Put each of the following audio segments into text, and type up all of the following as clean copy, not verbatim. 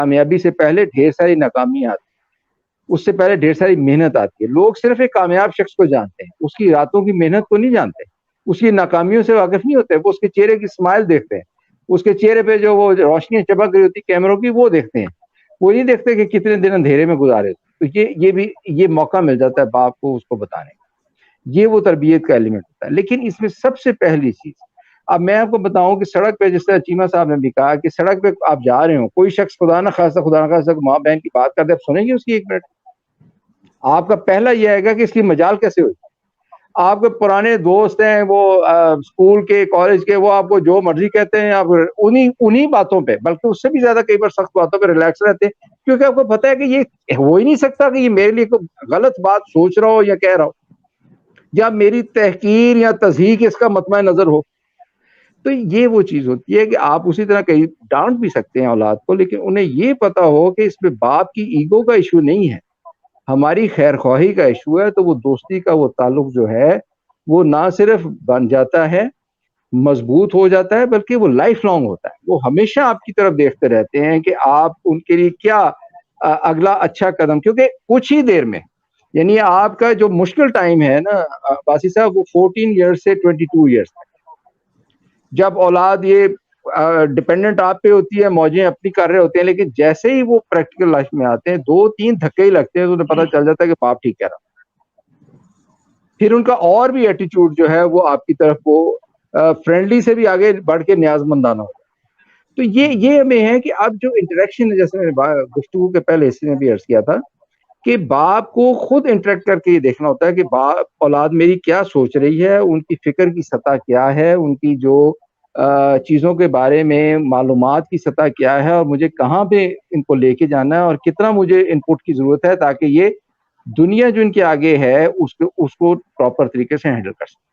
کامیابی سے پہلے ڈھیر ساری ناکامی آتی ہے، اس سے پہلے ڈھیر ساری محنت آتی ہے. لوگ صرف ایک کامیاب شخص کو جانتے ہیں، اس کی راتوں کی محنت کو نہیں جانتے، اس کی ناکامیوں سے واقف نہیں ہوتے. وہ اس کے چہرے کی اسمائل دیکھتے ہیں، اس کے چہرے پہ جو وہ روشنیاں چمک رہی ہوتی کیمروں کی وہ دیکھتے ہیں. وہ نہیں دیکھتے کہ کتنے دن اندھیرے میں گزارے. تو یہ بھی یہ موقع مل جاتا ہے باپ کو اس کو بتانے کا. یہ وہ تربیت کا ایلیمنٹ ہوتا ہے. لیکن اس میں سب سے پہلی چیز، اب میں آپ کو بتاؤں کہ سڑک پہ جس طرح چیمہ صاحب نے بھی کہا کہ سڑک پہ آپ جا رہے ہو، کوئی شخص خدا نہ خاصہ ماں بہن کی بات کرتے آپ سنیں گے اس کی ایک منٹ؟ آپ کا پہلا یہ آئے گا کہ اس کی مجال کیسے ہوئی. آپ کے پرانے دوست ہیں وہ اسکول کے کالج کے، وہ آپ کو جو مرضی کہتے ہیں، آپ انہی باتوں پہ، بلکہ اس سے بھی زیادہ کئی بار سخت باتوں پہ ریلیکس رہتے ہیں، کیونکہ آپ کو پتہ ہے کہ یہ ہو ہی نہیں سکتا کہ یہ میرے لیے کوئی غلط بات سوچ رہا ہو یا کہہ رہا ہو، یا میری تحقیر یا تضحیق اس کا مطمع نظر ہو. تو یہ وہ چیز ہوتی ہے کہ آپ اسی طرح کہیں ڈانٹ بھی سکتے ہیں اولاد کو، لیکن انہیں یہ پتا ہو کہ اس میں باپ کی ایگو کا ایشو نہیں ہے، ہماری خیر خواہی کا ایشو ہے. تو وہ دوستی کا وہ تعلق جو ہے وہ نہ صرف بن جاتا ہے، مضبوط ہو جاتا ہے، بلکہ وہ لائف لانگ ہوتا ہے. وہ ہمیشہ آپ کی طرف دیکھتے رہتے ہیں کہ آپ ان کے لیے کیا اگلا اچھا قدم، کیونکہ کچھ ہی دیر میں، یعنی آپ کا جو مشکل ٹائم ہے نا باسی صاحب، وہ 14 ایئرس سے 22 ایئرس تک، جب اولاد یہ ڈپینڈنٹ آپ پہ ہوتی ہے، موجیں اپنی کر رہے ہوتے ہیں، لیکن جیسے ہی وہ پریکٹیکل لائف میں آتے ہیں 2-3 دھکے ہی لگتے ہیں تو انہیں پتہ چل جاتا ہے کہ باپ ٹھیک کہہ رہا. پھر ان کا اور بھی ایٹیچیوڈ جو ہے وہ آپ کی طرف وہ فرینڈلی سے بھی آگے بڑھ کے نیاز مندانہ ہوتا ہے. تو یہ ہمیں ہے کہ اب جو انٹریکشن ہے، جیسے میں نے گفتگو کے پہلے حصے میں بھی عرض کیا تھا کہ باپ کو خود انٹریکٹ کر کے یہ دیکھنا ہوتا ہے کہ باپ اولاد میری کیا سوچ رہی ہے، ان کی فکر کی سطح کیا ہے، ان کی جو چیزوں کے بارے میں معلومات کی سطح کیا ہے، اور مجھے کہاں پہ ان کو لے کے جانا ہے، اور کتنا مجھے ان پٹ کی ضرورت ہے تاکہ یہ دنیا جو ان کے آگے ہے اس کو پراپر طریقے سے ہینڈل کر سکیں.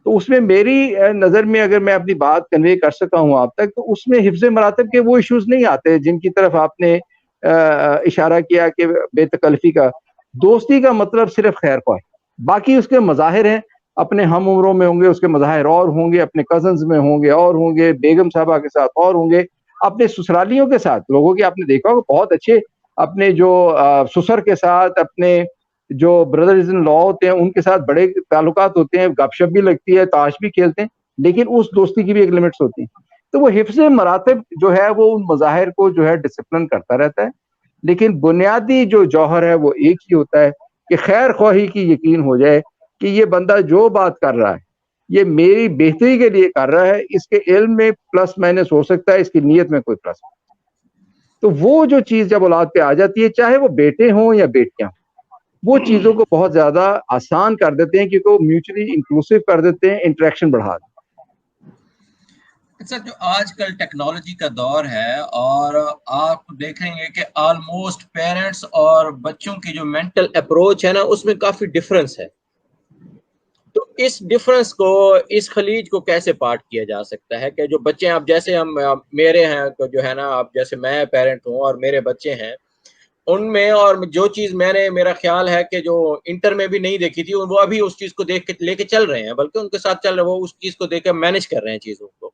تو اس میں میری نظر میں اگر میں اپنی بات کنوے کر سکا ہوں آپ تک، تو اس میں حفظ مراتب کے وہ ایشوز نہیں آتے جن کی طرف آپ نے اشارہ کیا کہ بے تکلفی کا. دوستی کا مطلب صرف خیر خواہی، باقی اس کے مظاہر ہیں، اپنے ہم عمروں میں ہوں گے اس کے مظاہر اور ہوں گے، اپنے کزنز میں ہوں گے اور ہوں گے، بیگم صاحبہ کے ساتھ اور ہوں گے، اپنے سسرالیوں کے ساتھ لوگوں کی آپ نے دیکھا ہوگا بہت اچھے، اپنے جو سسر کے ساتھ، اپنے جو بردرز ان لا ہوتے ہیں ان کے ساتھ بڑے تعلقات ہوتے ہیں، گپ شپ بھی لگتی ہے، تاش بھی کھیلتے ہیں، لیکن اس دوستی کی بھی ایک لمٹس ہوتی ہیں. تو وہ حفظ مراتب جو ہے وہ ان مظاہر کو جو ہے ڈسپلن کرتا رہتا ہے، لیکن بنیادی جو جوہر ہے وہ ایک ہی ہوتا ہے کہ خیر خواہی کی یقین ہو جائے کہ یہ بندہ جو بات کر رہا ہے یہ میری بہتری کے لیے کر رہا ہے، اس کے علم میں پلس مائنس ہو سکتا ہے، اس کی نیت میں کوئی پلس. تو وہ جو چیز جب اولاد پہ آ جاتی ہے، چاہے وہ بیٹے ہوں یا بیٹیاں ہوں، وہ چیزوں کو بہت زیادہ آسان کر دیتے ہیں کیونکہ وہ میوچلی انکلوسیو کر دیتے ہیں، انٹریکشن بڑھا دیتے ہیں. سر جو آج کل ٹیکنالوجی کا دور ہے، اور آپ دیکھیں گے کہ آلموسٹ پیرنٹس اور بچوں کی جو مینٹل اپروچ ہے نا اس میں کافی ڈفرنس ہے. تو اس ڈفرنس کو، اس خلیج کو کیسے پارٹ کیا جا سکتا ہے کہ جو بچے اب جیسے ہم میرے ہیں جو ہے نا، اب جیسے میں پیرنٹ ہوں اور میرے بچے ہیں، ان میں اور جو چیز میں نے، میرا خیال ہے کہ جو انٹر میں بھی نہیں دیکھی تھی وہ ابھی اس چیز کو دیکھ کے لے کے چل رہے ہیں، بلکہ ان کے ساتھ چل رہے، وہ اس چیز کو دیکھ کے مینج کر رہے ہیں چیزوں کو.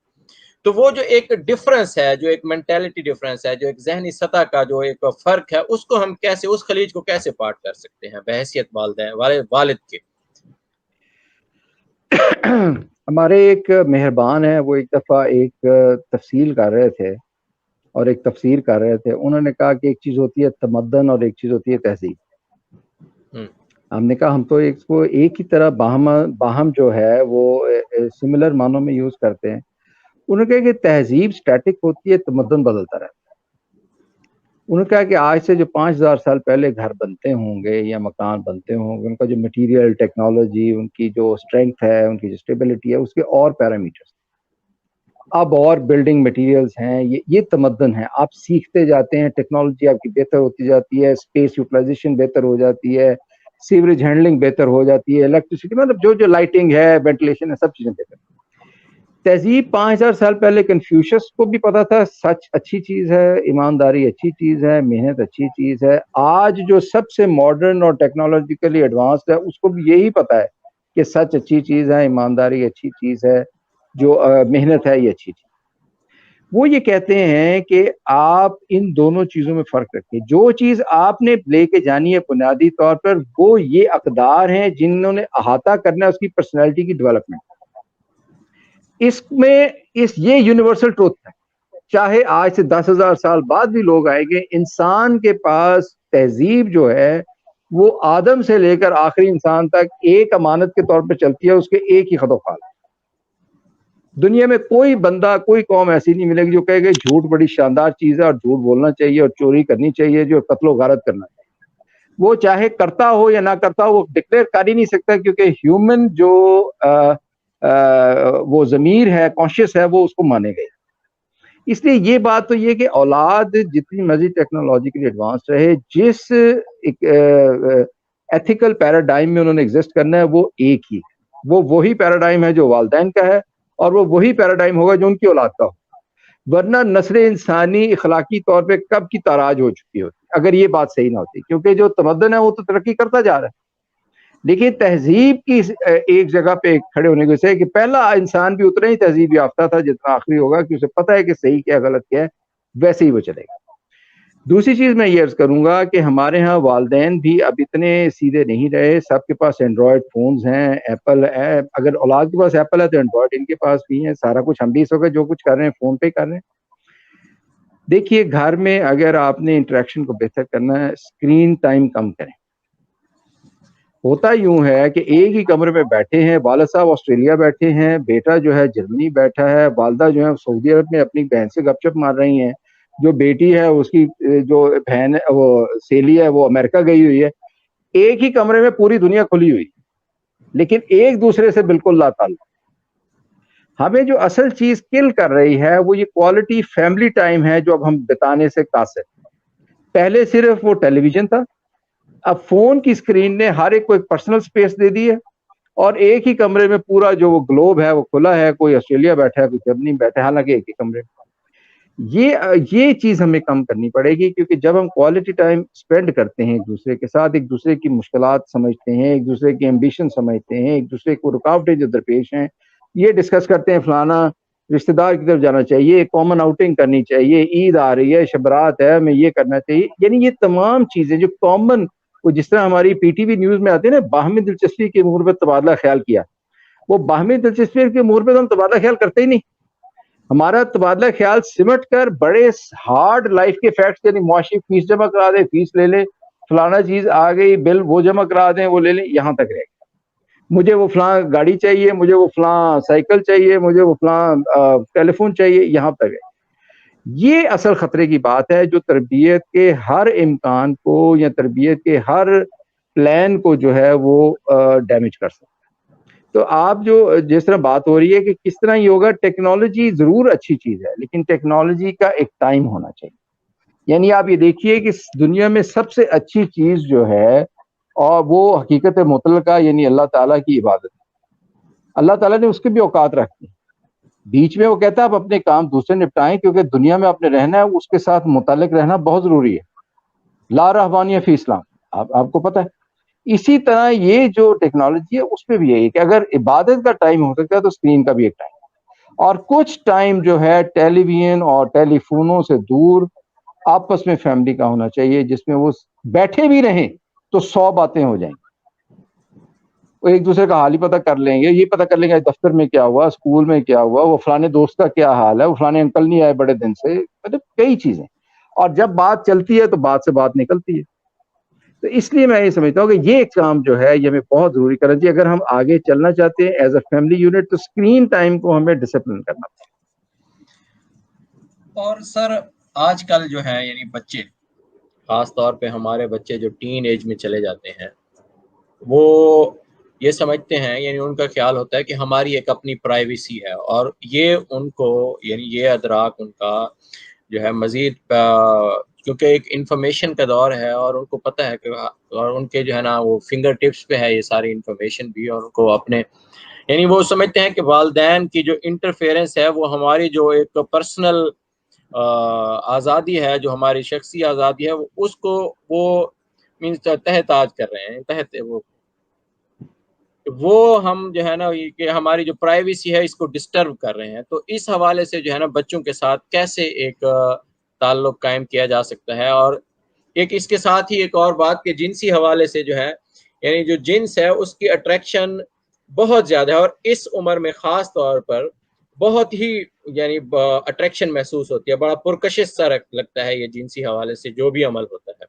تو وہ جو ایک ڈفرنس ہے، جو ایک مینٹیلٹی ڈفرنس ہے، جو ایک ذہنی سطح کا جو ایک فرق ہے، اس کو ہم کیسے، اس خلیج کو کیسے پارٹ کر سکتے ہیں بحیثیت والد کے؟ ہمارے ایک مہربان ہیں، وہ ایک دفعہ ایک تفصیل کر رہے تھے اور ایک تفسیر کر رہے تھے. انہوں نے کہا کہ ایک چیز ہوتی ہے تمدن اور ایک چیز ہوتی ہے تہذیب. ہم نے کہا ہم تو ایک کو ایک ہی طرح باہم جو ہے وہ سملر معنوں میں یوز کرتے ہیں. انہوں نے کہا کہ تہذیب سٹیٹک ہوتی ہے، تمدن بدلتا رہتا ہے. انہوں نے کہا کہ آج سے جو 5000 سال پہلے گھر بنتے ہوں گے یا مکان بنتے ہوں گے، ان کا جو مٹیریل، ٹیکنالوجی، ان کی جو اسٹرینتھ ہے، ان کی جو اسٹیبلٹی ہے، اس کے اور پیرامیٹرز اب اور بلڈنگ مٹیریلز ہیں. یہ تمدن ہے. آپ سیکھتے جاتے ہیں، ٹیکنالوجی آپ کی بہتر ہوتی جاتی ہے، اسپیس یوٹیلائزیشن بہتر ہو جاتی ہے، سیوریج ہینڈلنگ بہتر ہو جاتی ہے، الیکٹریسٹی، مطلب جو لائٹنگ ہے، وینٹیلیشن ہے، سب چیزیں بہتر. تہذیب 5000 سال پہلے کنفیوشس کو بھی پتا تھا سچ اچھی چیز ہے، ایمانداری اچھی چیز ہے، محنت اچھی چیز ہے. آج جو سب سے ماڈرن اور ٹیکنالوجیکلی ایڈوانسڈ ہے اس کو بھی یہی پتا ہے کہ سچ اچھی چیز ہے، ایمانداری اچھی چیز ہے، جو محنت ہے یہ اچھی چیز. وہ یہ کہتے ہیں کہ آپ ان دونوں چیزوں میں فرق رکھیں. جو چیز آپ نے لے کے جانی ہے بنیادی طور پر وہ یہ اقدار ہیں جنہوں نے احاطہ کرنا ہے اس کی پرسنالٹی کی ڈیولپمنٹ. اس میں یہ یونیورسل ٹروتھ ہے. چاہے آج سے 10,000 سال بعد بھی لوگ آئیں گے, انسان کے پاس تہذیب جو ہے وہ آدم سے لے کر آخری انسان تک ایک امانت کے طور پہ چلتی ہے, اس کے ایک ہی خط و خال. دنیا میں کوئی بندہ کوئی قوم ایسی نہیں ملے گی جو کہے کہ جھوٹ بڑی شاندار چیز ہے اور جھوٹ بولنا چاہیے اور چوری کرنی چاہیے, جو قتل و غارت کرنا چاہیے. وہ چاہے کرتا ہو یا نہ کرتا ہو وہ ڈکلیئر کر ہی نہیں سکتا, کیونکہ ہیومن جو وہ ضمیر ہے, کانشیس ہے, وہ اس کو مانے گئے. اس لیے یہ بات تو یہ کہ اولاد جتنی مرضی ٹیکنالوجیکلی ایڈوانس رہے, جس ایتھیکل پیراڈائم میں انہوں نے ایگزسٹ کرنا ہے وہ ایک ہی, وہ وہی پیراڈائم ہے جو والدین کا ہے, اور وہ وہی پیراڈائم ہوگا جو ان کی اولاد کا ہوگا. ورنہ نسل انسانی اخلاقی طور پہ کب کی تاراج ہو چکی ہوتی اگر یہ بات صحیح نہ ہوتی, کیونکہ جو تمدن ہے وہ تو ترقی کرتا جا رہا ہے. لیکن تہذیب کی ایک جگہ پہ کھڑے ہونے کی وجہ سے کہ پہلا انسان بھی اتنا ہی تہذیب یافتہ تھا جتنا آخری ہوگا, کہ اسے پتہ ہے کہ صحیح کیا غلط کیا ہے, ویسے ہی وہ چلے گا. دوسری چیز میں یہ عرض کروں گا کہ ہمارے ہاں والدین بھی اب اتنے سیدھے نہیں رہے. سب کے پاس اینڈرائڈ فونز ہیں, ایپل ہے. اگر اولاد کے پاس ایپل ہے تو اینڈرائڈ ان کے پاس بھی ہے. سارا کچھ ہم بھی اس وقت جو کچھ کر رہے ہیں فون پہ کر رہے ہیں. دیکھیے گھر میں اگر آپ نے انٹریکشن کو بہتر کرنا ہے, اسکرین ٹائم کم کریں. ہوتا یوں ہے کہ ایک ہی کمرے میں بیٹھے ہیں, والد صاحب آسٹریلیا بیٹھے ہیں, بیٹا جو ہے جرمنی بیٹھا ہے, والدہ جو ہے سعودی عرب میں اپنی بہن سے گپ شپ مار رہی ہیں, جو بیٹی ہے اس کی جو بہن وہ سیلی ہے وہ امریکہ گئی ہوئی ہے. ایک ہی کمرے میں پوری دنیا کھلی ہوئی, لیکن ایک دوسرے سے بالکل لا تعلق. ہمیں جو اصل چیز کل کر رہی ہے وہ یہ کوالٹی فیملی ٹائم ہے جو اب ہم بتانے سے قاصر. پہلے صرف وہ ٹیلی ویژن تھا, اب فون کی اسکرین نے ہر ایک کو ایک پرسنل سپیس دے دی ہے, اور ایک ہی کمرے میں پورا جو وہ گلوب ہے وہ کھلا ہے. کوئی آسٹریلیا بیٹھا ہے, کوئی جرمنی بیٹھا ہے, حالانکہ ایک ہی کمرے میں. یہ چیز ہمیں کم کرنی پڑے گی, کیونکہ جب ہم کوالٹی ٹائم اسپینڈ کرتے ہیں ایک دوسرے کے ساتھ, ایک دوسرے کی مشکلات سمجھتے ہیں, ایک دوسرے کی ایمبیشن سمجھتے ہیں, ایک دوسرے کو رکاوٹیں جو درپیش ہیں یہ ڈسکس کرتے ہیں, فلانا رشتہ دار کی طرف جانا چاہیے, کامن آؤٹنگ کرنی چاہیے, عید آ رہی ہے, شبرات ہے, ہمیں یہ کرنا چاہیے. یعنی یہ تمام چیزیں جو کامن, وہ جس طرح ہماری پی ٹی وی نیوز میں آتے ہیں نا, باہمی دلچسپی کے امور پہ تبادلہ خیال کیا, وہ باہمی دلچسپی کے امور پہ تو ہم تبادلہ خیال کرتے ہی نہیں. ہمارا تبادلہ خیال سمٹ کر بڑے ہارڈ لائف کے فیکٹس, یعنی معاشی فیس جمع کرا دیں, فیس لے لیں, فلانا چیز آ گئی بل وہ جمع کرا دیں, وہ لے لیں, یہاں تک رہے گا. مجھے وہ فلاں گاڑی چاہیے, مجھے وہ فلاں سائیکل چاہیے, مجھے وہ فلاں ٹیلی فون چاہیے, یہاں تک ہے. یہ اصل خطرے کی بات ہے جو تربیت کے ہر امکان کو یا تربیت کے ہر پلان کو جو ہے وہ ڈیمیج کر سکتا ہے. تو آپ جو جس طرح بات ہو رہی ہے کہ کس طرح یہ ہوگا, ٹیکنالوجی ضرور اچھی چیز ہے, لیکن ٹیکنالوجی کا ایک ٹائم ہونا چاہیے. یعنی آپ یہ دیکھیے کہ دنیا میں سب سے اچھی چیز جو ہے اور وہ حقیقت مطلقہ یعنی اللہ تعالیٰ کی عبادت ہے. اللہ تعالیٰ نے اس کے بھی اوقات رکھے. بیچ میں وہ کہتا ہے آپ اپنے کام دوسرے نپٹائیں, کیونکہ دنیا میں آپ نے رہنا ہے, اس کے ساتھ متعلق رہنا بہت ضروری ہے. لا رہبانیہ فی اسلام, آپ کو پتہ ہے. اسی طرح یہ جو ٹیکنالوجی ہے اس پہ بھی یہی کہ اگر عبادت کا ٹائم ہو سکتا ہے تو اسکرین کا بھی ایک ٹائم, اور کچھ ٹائم جو ہے ٹیلی ویژن اور ٹیلی فونوں سے دور آپس میں فیملی کا ہونا چاہیے, جس میں وہ بیٹھے بھی رہیں تو 100 باتیں ہو جائیں. وہ ایک دوسرے کا حال ہی پتہ کر لیں گے, یہ پتہ کر لیں گے دفتر میں کیا ہوا, اسکول میں کیا ہوا, وہ فلانے دوست کا کیا حال ہے, وہ فلانے انکل نہیں آئے بڑے دن سے, مطلب کئی چیزیں. اور جب بات چلتی ہے تو بات سے بات نکلتی ہے. تو اس لیے میں یہ سمجھتا ہوں کہ یہ کام جو ہے یہ ہمیں بہت ضروری کرنا چاہیے. اگر ہم آگے چلنا چاہتے ہیں ایز اے فیملی یونٹ تو اسکرین ٹائم کو ہمیں ڈسپلن کرنا پڑے. اور سر آج کل جو ہے یعنی بچے, خاص طور پہ ہمارے بچے جو ٹین ایج میں چلے جاتے ہیں, وہ یہ سمجھتے ہیں, یعنی ان کا خیال ہوتا ہے کہ ہماری ایک اپنی پرائیویسی ہے, اور یہ ان کو یعنی یہ ادراک ان کا جو ہے مزید, کیونکہ ایک انفارمیشن کا دور ہے اور ان کو پتہ ہے کہ اور ان کے جو ہے نا وہ فنگر ٹپس پہ ہے یہ ساری انفارمیشن بھی, اور ان کو اپنے یعنی وہ سمجھتے ہیں کہ والدین کی جو انٹرفیئرنس ہے وہ ہماری جو ایک پرسنل آزادی ہے, جو ہماری شخصی آزادی ہے, اس کو وہ مینس تحت آج کر رہے ہیں, تحت وہ وہ ہم جو ہے نا کہ ہماری جو پرائیویسی ہے اس کو ڈسٹرب کر رہے ہیں. تو اس حوالے سے جو ہے نا بچوں کے ساتھ کیسے ایک تعلق قائم کیا جا سکتا ہے. اور ایک اس کے ساتھ ہی ایک اور بات کہ جنسی حوالے سے جو ہے یعنی جو جنس ہے اس کی اٹریکشن بہت زیادہ ہے, اور اس عمر میں خاص طور پر بہت ہی یعنی اٹریکشن محسوس ہوتی ہے, بڑا پرکشش سا لگتا ہے یہ جنسی حوالے سے جو بھی عمل ہوتا ہے.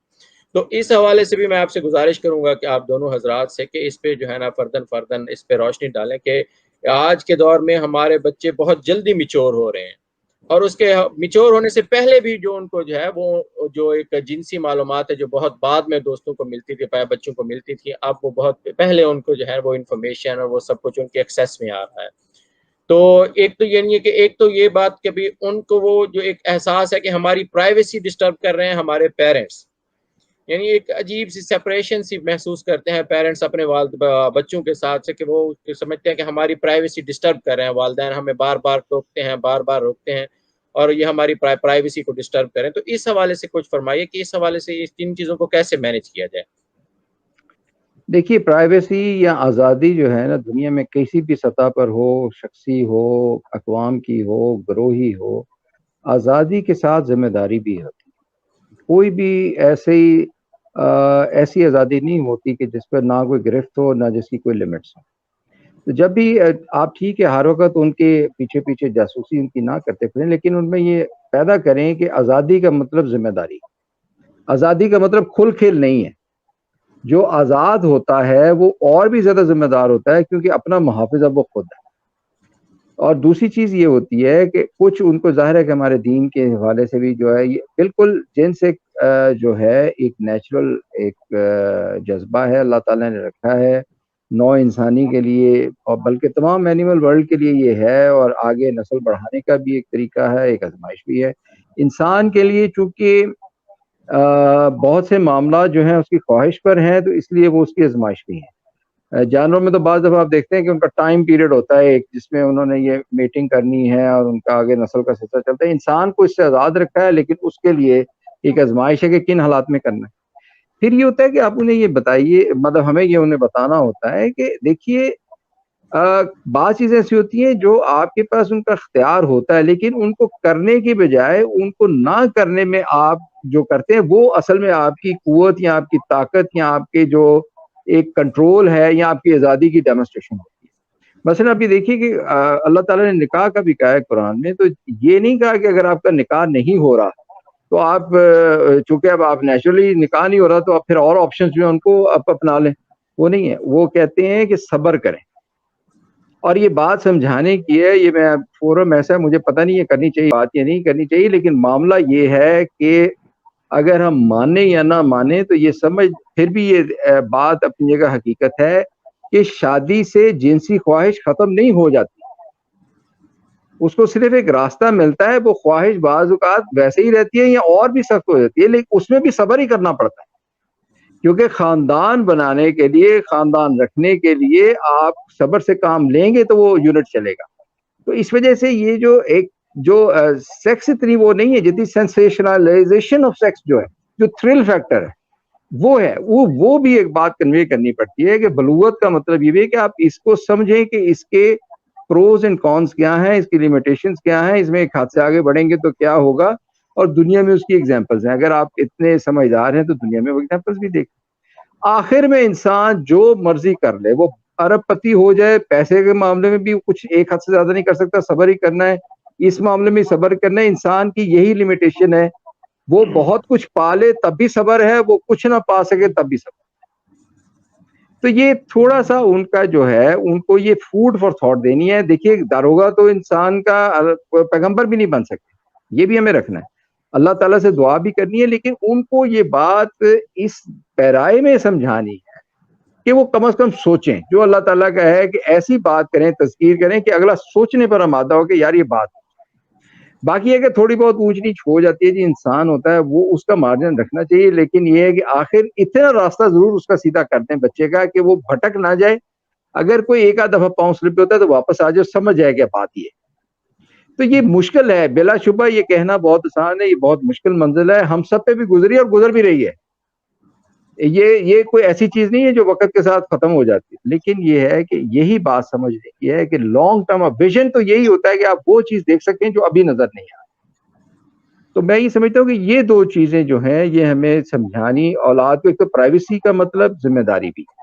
تو اس حوالے سے بھی میں آپ سے گزارش کروں گا کہ آپ دونوں حضرات سے کہ اس پہ جو ہے نا فردن اس پہ روشنی ڈالیں کہ آج کے دور میں ہمارے بچے بہت جلدی میچور ہو رہے ہیں, اور اس کے میچور ہونے سے پہلے بھی جو ان کو جو ہے وہ جو ایک جنسی معلومات ہے جو بہت بعد میں دوستوں کو ملتی تھی, بچوں کو ملتی تھی, اب وہ بہت پہلے ان کو جو ہے وہ انفارمیشن اور وہ سب کچھ ان کے ایکسیس میں آ رہا ہے. تو ایک تو یعنی کہ ایک تو یہ بات کہ بھی ان کو وہ جو ایک احساس ہے کہ ہماری پرائیویسی ڈسٹرب کر رہے ہیں ہمارے پیرنٹس, یعنی ایک عجیب سی سپریشن سی محسوس کرتے ہیں پیرنٹس اپنے بچوں کے ساتھ سے کہ وہ سمجھتے ہیں کہ ہماری پرائیویسی ڈسٹرب کر رہے ہیں, والدین ہمیں بار بار ٹوکتے ہیں, بار بار روکتے ہیں, اور یہ ہماری پرائیویسی کو ڈسٹرب کریں. تو اس حوالے سے کچھ فرمائیے کہ اس حوالے سے ان چیزوں کو کیسے مینیج کیا جائے. دیکھیے پرائیویسی یا آزادی جو ہے نا دنیا میں کسی بھی سطح پر ہو, شخصی ہو, اقوام کی ہو, گروہی ہو, آزادی کے ساتھ ذمہ داری بھی ہوتی ہے. کوئی بھی ایسی آزادی نہیں ہوتی کہ جس پر نہ کوئی گرفت ہو نہ جس کی کوئی لمٹس ہو. تو جب بھی آپ ٹھیک ہے ہر وقت ان کے پیچھے جاسوسی ان کی نہ کرتے پھریں, لیکن ان میں یہ پیدا کریں کہ آزادی کا مطلب ذمہ داری, آزادی کا مطلب کھل کھیل نہیں ہے. جو آزاد ہوتا ہے وہ اور بھی زیادہ ذمہ دار ہوتا ہے کیونکہ اپنا محافظ اب وہ خود ہے. اور دوسری چیز یہ ہوتی ہے کہ کچھ ان کو ظاہر ہے کہ ہمارے دین کے حوالے سے بھی جو ہے یہ بالکل جنس ایک جو ہے ایک نیچرل ایک جذبہ ہے اللہ تعالیٰ نے رکھا ہے نو انسانی کے لیے, اور بلکہ تمام اینیمل ورلڈ کے لیے یہ ہے, اور آگے نسل بڑھانے کا بھی ایک طریقہ ہے, ایک آزمائش بھی ہے. انسان کے لیے چونکہ بہت سے معاملات جو ہیں اس کی خواہش پر ہیں تو اس لیے وہ اس کی آزمائش بھی ہیں. جانوروں میں تو بعض دفعہ آپ دیکھتے ہیں کہ ان کا ٹائم پیریڈ ہوتا ہے ایک جس میں انہوں نے یہ میٹنگ کرنی ہے اور ان کا آگے نسل کا سلسلہ چلتا ہے. انسان کو اس سے آزاد رکھا ہے لیکن اس کے لیے ایک آزمائش ہے کہ کن حالات میں کرنا ہے. پھر یہ ہوتا ہے کہ آپ انہیں یہ بتائیے, مطلب ہمیں یہ انہیں بتانا ہوتا ہے کہ دیکھیے بعض چیزیں ایسی ہوتی ہیں جو آپ کے پاس ان کا اختیار ہوتا ہے, لیکن ان کو کرنے کی بجائے ان کو نہ کرنے میں آپ جو کرتے ہیں وہ اصل میں آپ کی قوت یا آپ کی طاقت یا آپ کے جو ایک کنٹرول ہے یا آپ کی آزادی کی ڈیمونسٹریشن ہوتی ہے. مثلا ابھی دیکھیے کہ اللہ تعالیٰ نے نکاح کا بھی کہا ہے قرآن میں, تو یہ نہیں کہا کہ اگر آپ کا نکاح نہیں ہو رہا تو آپ چونکہ اب آپ نیچرلی نکاح نہیں ہو رہا تو آپ پھر اور آپشنز جو ہیں ان کو آپ اپنا لیں. وہ نہیں ہے, وہ کہتے ہیں کہ صبر کریں. اور یہ بات سمجھانے کی ہے, یہ میں فورم ایسا ہے مجھے پتہ نہیں یہ کرنی چاہیے بات یہ نہیں کرنی چاہیے, لیکن معاملہ یہ ہے کہ اگر ہم مانیں یا نہ مانیں تو یہ سمجھ پھر بھی یہ بات اپنی جگہ حقیقت ہے کہ شادی سے جنسی خواہش ختم نہیں ہو جاتی, اس کو صرف ایک راستہ ملتا ہے. وہ خواہش بعض اوقات ویسے ہی رہتی ہے یا اور بھی سخت ہو جاتی ہے, لیکن اس میں بھی صبر ہی کرنا پڑتا ہے کیونکہ خاندان بنانے کے لیے, خاندان رکھنے کے لیے آپ صبر سے کام لیں گے تو وہ یونٹ چلے گا. تو اس وجہ سے یہ جو ایک جو سیکس اتنی وہ نہیں ہے جتنی سینسیشنلائزیشن آف سیکس جو ہے, جو تھرل فیکٹر ہے وہ ہے, وہ بھی ایک بات کنوے کرنی پڑتی ہے کہ بلوغت کا مطلب یہ بھی ہے کہ آپ اس کو سمجھیں کہ اس کے پروز اینڈ کونس کیا ہیں, اس کی لیمیٹیشنز کیا ہیں, اس میں ایک ہاتھ سے آگے بڑھیں گے تو کیا ہوگا, اور دنیا میں اس کی ایگزامپلز ہیں. اگر آپ اتنے سمجھدار ہیں تو دنیا میں وہ ایگزامپلز بھی دیکھیں. آخر میں انسان جو مرضی کر لے, وہ ارب پتی ہو جائے, پیسے کے معاملے میں بھی کچھ ایک حد سے زیادہ نہیں کر سکتا, صبر ہی کرنا ہے, اس معاملے میں صبر کرنا ہے. انسان کی یہی لمیٹیشن ہے, وہ بہت کچھ پا لے تب بھی صبر ہے, وہ کچھ نہ پا سکے تب بھی صبر. تو یہ تھوڑا سا ان کا جو ہے ان کو یہ فوڈ فار تھاٹ دینی ہے. دیکھیے داروغہ تو انسان کا پیغمبر بھی نہیں بن سکتے, یہ بھی ہمیں رکھنا ہے. اللہ تعالیٰ سے دعا بھی کرنی ہے, لیکن ان کو یہ بات اس پیرائے میں سمجھانی ہے کہ وہ کم از کم سوچیں. جو اللہ تعالیٰ کا ہے کہ ایسی بات کریں, تذکیر کریں کہ اگلا سوچنے پر آمادہ ہو کہ یار یہ بات. باقی ہے کہ تھوڑی بہت اونچ نیچ ہو جاتی ہے, جی انسان ہوتا ہے وہ اس کا مارجن رکھنا چاہیے, لیکن یہ ہے کہ آخر اتنا راستہ ضرور اس کا سیدھا کرتے ہیں بچے کا کہ وہ بھٹک نہ جائے. اگر کوئی ایک آدھ دفعہ پاؤں سلپ ہوتا ہے تو واپس آ جائے, سمجھ جائے کہ بات یہ. تو یہ مشکل ہے بلا شبہ, یہ کہنا بہت آسان ہے, یہ بہت مشکل منزل ہے, ہم سب پہ بھی گزری اور گزر بھی رہی ہے. یہ کوئی ایسی چیز نہیں ہے جو وقت کے ساتھ ختم ہو جاتی ہے، لیکن یہ ہے کہ یہی بات سمجھنے کی ہے کہ لانگ ٹرم ویژن تو یہی ہوتا ہے کہ آپ وہ چیز دیکھ سکتے ہیں جو ابھی نظر نہیں آ رہی۔ تو میں یہ سمجھتا ہوں کہ یہ دو چیزیں جو ہیں یہ ہمیں سمجھانی اولاد کو، ایک تو پرائیویسی کا مطلب ذمہ داری بھی ہے۔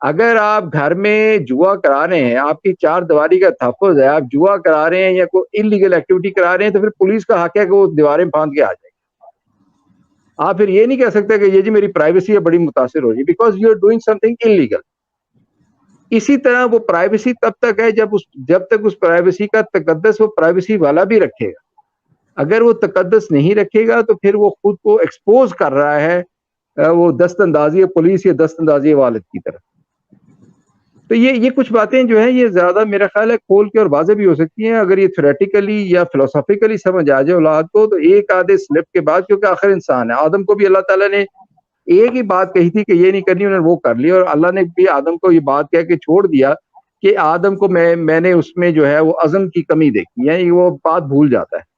اگر آپ گھر میں جوا کرا رہے ہیں، آپ کی چار دیواری کا تحفظ ہے، آپ جوا کرا رہے ہیں یا کوئی انلیگل ایکٹیویٹی کرا رہے ہیں، تو پھر پولیس کا حق ہے کہ وہ دیواریں باندھ کے آ جائے۔ آپ پھر یہ نہیں کہہ سکتے کہ یہ جی میری پرائیویسی ہے بڑی متاثر ہو رہی ہے، because you are doing something illegal. اسی طرح وہ پرائیویسی تب تک ہے جب تک اس پرائیویسی کا تقدس وہ پرائیویسی والا بھی رکھے گا۔ اگر وہ تقدس نہیں رکھے گا تو پھر وہ خود کو ایکسپوز کر رہا ہے وہ دست اندازی پولیس یا دست اندازی والد کی طرف۔ تو یہ کچھ باتیں جو ہیں یہ زیادہ میرا خیال ہے کھول کے اور واضح بھی ہو سکتی ہیں۔ اگر یہ تھیوریٹیکلی یا فلسافیکلی سمجھ آ جائے اولاد کو تو ایک آدھے سلپ کے بعد، کیونکہ آخر انسان ہے، آدم کو بھی اللہ تعالیٰ نے ایک ہی بات کہی تھی کہ یہ نہیں کرنی، انہوں نے وہ کر لی، اور اللہ نے بھی آدم کو یہ بات کہہ کے چھوڑ دیا کہ آدم کو میں نے اس میں جو ہے وہ عزم کی کمی دیکھی ہے، وہ بات بھول جاتا ہے۔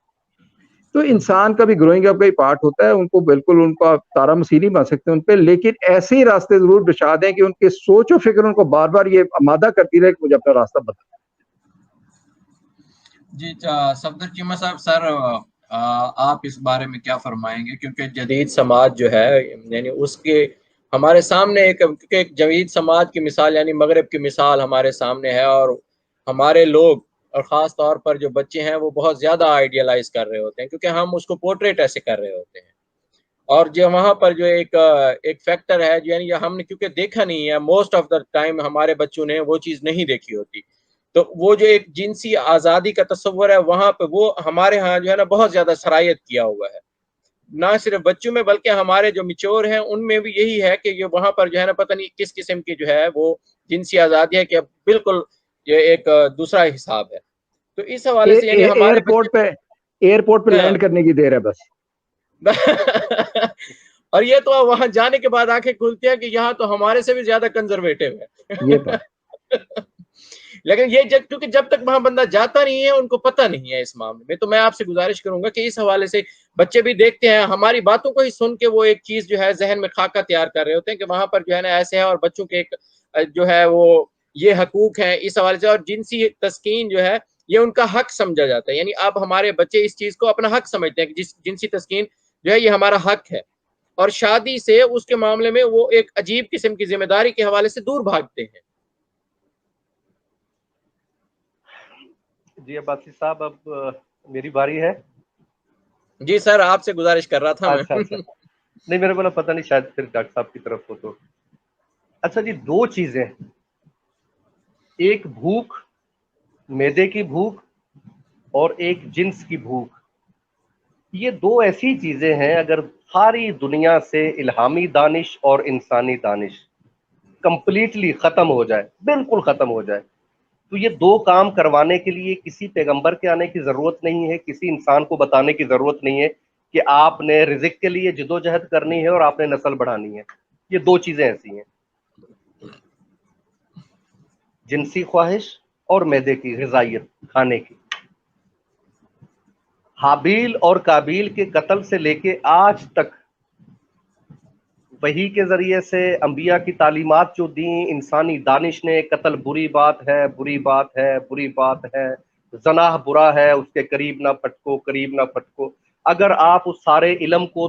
تو انسان کا بھی گروئنگ اپ کا ہی پارٹ ہوتا ہے، ان کو بالکل ان کا تارا مسیح نہیں بن سکتے ان پہ، لیکن ایسے ہی راستے ضرور بچا دیں کہ ان کے سوچ و فکر ان کو بار بار یہ آمادہ کرتی رہے کہ مجھے اپنا راستہ بتا۔ جی صفدر چیمہ صاحب، سر آپ اس بارے میں کیا فرمائیں گے؟ کیونکہ جدید سماج جو ہے یعنی اس کے ہمارے سامنے ایک جدید سماج کی مثال یعنی مغرب کی مثال ہمارے سامنے ہے، اور ہمارے لوگ اور خاص طور پر جو بچے ہیں وہ بہت زیادہ آئیڈیلائز کر رہے ہوتے ہیں، کیونکہ ہم اس کو پورٹریٹ ایسے کر رہے ہوتے ہیں، اور جو وہاں پر جو ایک فیکٹر ہے یعنی ہم نے کیونکہ دیکھا نہیں ہے، موسٹ آف دا ٹائم ہمارے بچوں نے وہ چیز نہیں دیکھی ہوتی، تو وہ جو ایک جنسی آزادی کا تصور ہے وہاں پہ وہ ہمارے ہاں جو ہے نا بہت زیادہ سرایت کیا ہوا ہے، نہ صرف بچوں میں بلکہ ہمارے جو میچور ہیں ان میں بھی یہی ہے کہ یہ وہاں پر جو ہے نا پتہ نہیں کس قسم کی جو ہے وہ جنسی آزادی ہے کہ بالکل یہ ایک دوسرا حساب ہے۔ تو اس حوالے سے یعنی ہمارے ایئرپورٹ پہ لینڈ کرنے کی دیر ہے بس۔ اور یہ تو وہاں جانے کے بعد آنکھیں کھلتی ہیں کہ یہاں تو ہمارے سے بھی زیادہ کنزرویٹو ہے یہ بات لیکن یہ کیونکہ جب تک وہاں بندہ جاتا نہیں ہے ان کو پتہ نہیں ہے اس معاملے میں۔ تو میں آپ سے گزارش کروں گا کہ اس حوالے سے بچے بھی دیکھتے ہیں ہماری باتوں کو ہی سن کے وہ ایک چیز جو ہے ذہن میں خاکہ تیار کر رہے ہوتے ہیں کہ وہاں پر جو ہے نا ایسے ہے، اور بچوں کے ایک جو ہے وہ یہ حقوق ہیں اس حوالے سے، اور جنسی تسکین جو ہے یہ ان کا حق سمجھا جاتا ہے، یعنی اب ہمارے بچے اس چیز کو اپنا حق سمجھتے ہیں کہ جنسی تسکین جو ہے یہ ہمارا حق ہے، اور شادی سے اس کے معاملے میں وہ ایک عجیب قسم کی ذمہ داری کے حوالے سے دور بھاگتے ہیں۔ جی عباسی صاحب، اب میری باری ہے۔ جی سر، آپ سے گزارش کر رہا تھا میں۔ اچھا نہیں، میرے کو پتہ نہیں، شاید پھر ڈاکٹر صاحب کی طرف ہو تو۔ اچھا جی، دو چیزیں، ایک بھوک، معدے کی بھوک، اور ایک جنس کی بھوک، یہ دو ایسی چیزیں ہیں اگر ساری دنیا سے الہامی دانش اور انسانی دانش کمپلیٹلی ختم ہو جائے، بالکل ختم ہو جائے، تو یہ دو کام کروانے کے لیے کسی پیغمبر کے آنے کی ضرورت نہیں ہے، کسی انسان کو بتانے کی ضرورت نہیں ہے کہ آپ نے رزق کے لیے جدوجہد کرنی ہے اور آپ نے نسل بڑھانی ہے۔ یہ دو چیزیں ایسی ہیں، جنسی خواہش اور معدے کی غذائیت کھانے کی۔ حابیل اور قابیل کے قتل سے لے کے آج تک وحی کے ذریعے سے انبیاء کی تعلیمات جو دیں، انسانی دانش نے، قتل بری بات ہے، بری بات ہے، بری بات ہے، زنا برا ہے، اس کے قریب نہ پھٹکو، قریب نہ پھٹکو۔ اگر آپ اس سارے علم کو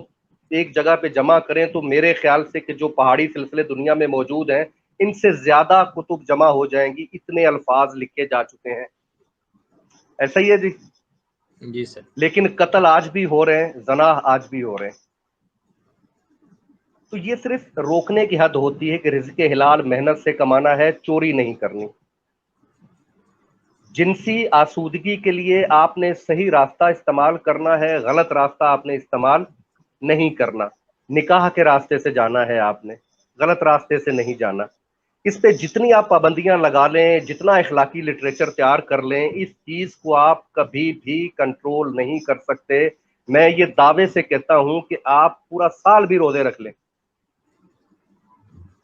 ایک جگہ پہ جمع کریں تو میرے خیال سے کہ جو پہاڑی سلسلے دنیا میں موجود ہیں ان سے زیادہ کتب جمع ہو جائیں گی، اتنے الفاظ لکھے جا چکے ہیں۔ ایسا ہی ہے جی؟ جی سر۔ لیکن قتل آج بھی ہو رہے ہیں، زنا آج بھی ہو رہے ہیں۔ تو یہ صرف روکنے کی حد ہوتی ہے کہ رزق حلال محنت سے کمانا ہے، چوری نہیں کرنی۔ جنسی آسودگی کے لیے آپ نے صحیح راستہ استعمال کرنا ہے، غلط راستہ آپ نے استعمال نہیں کرنا۔ نکاح کے راستے سے جانا ہے آپ نے، غلط راستے سے نہیں جانا۔ اس پہ جتنی آپ پابندیاں لگا لیں، جتنا اخلاقی لٹریچر تیار کر لیں، اس چیز کو آپ کبھی بھی کنٹرول نہیں کر سکتے۔ میں یہ دعوے سے کہتا ہوں کہ آپ پورا سال بھی روزے رکھ لیں،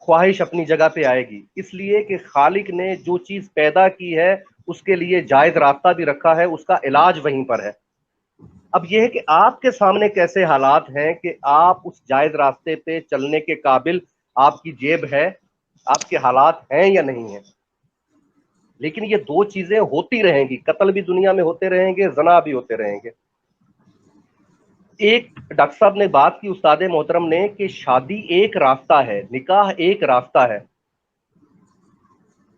خواہش اپنی جگہ پہ آئے گی، اس لیے کہ خالق نے جو چیز پیدا کی ہے اس کے لیے جائز راستہ بھی رکھا ہے، اس کا علاج وہیں پر ہے۔ اب یہ ہے کہ آپ کے سامنے کیسے حالات ہیں کہ آپ اس جائز راستے پہ چلنے کے قابل آپ کی جیب ہے, آپ کے حالات ہیں یا نہیں ہیں. لیکن یہ دو چیزیں ہوتی رہیں گی, قتل بھی دنیا میں ہوتے رہیں گے, زنا بھی ہوتے رہیں گے. ایک ڈاکٹر صاحب نے بات کی, استاد محترم نے, کہ شادی ایک راستہ ہے, نکاح ایک راستہ ہے.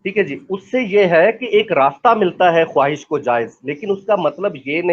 ٹھیک ہے جی, اس سے یہ ہے کہ ایک راستہ ملتا ہے خواہش کو جائز, لیکن اس کا مطلب یہ نہیں